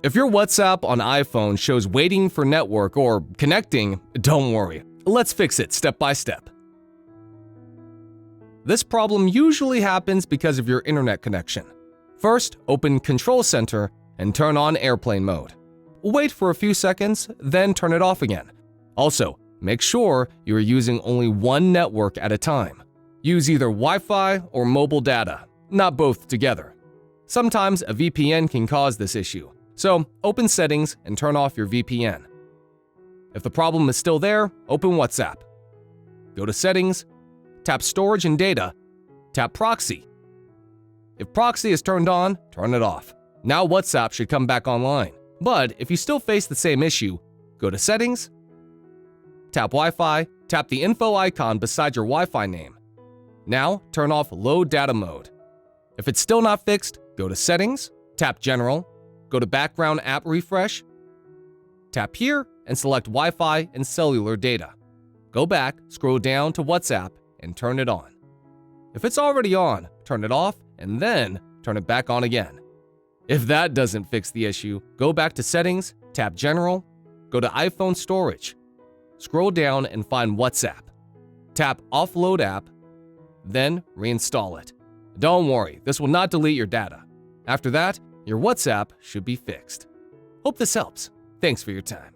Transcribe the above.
If your WhatsApp on iPhone shows waiting for network or connecting, don't worry. Let's fix it step by step. This problem usually happens because of your internet connection. First, open Control Center and turn on airplane mode. Wait for a few seconds, then turn it off again. Also, make sure you are using only one network at a time. Use either Wi-Fi or mobile data, not both together. Sometimes a VPN can cause this issue, so open Settings and turn off your VPN. If the problem is still there, open WhatsApp. Go to Settings, tap Storage and Data, tap Proxy. If Proxy is turned on, turn it off. Now WhatsApp should come back online. But if you still face the same issue, go to Settings, tap Wi-Fi, tap the info icon beside your Wi-Fi name. Now turn off Low Data Mode. If it's still not fixed, go to Settings, tap General, go to Background App Refresh, tap here and select Wi-Fi and cellular data. Go back, scroll down to WhatsApp and turn it on. If it's already on, turn it off and then turn it back on again. If that doesn't fix the issue, go back to Settings, tap General, go to iPhone Storage. Scroll down and find WhatsApp. Tap Offload app, then reinstall it. Don't worry, this will not delete your data. After that, your WhatsApp should be fixed. Hope this helps. Thanks for your time.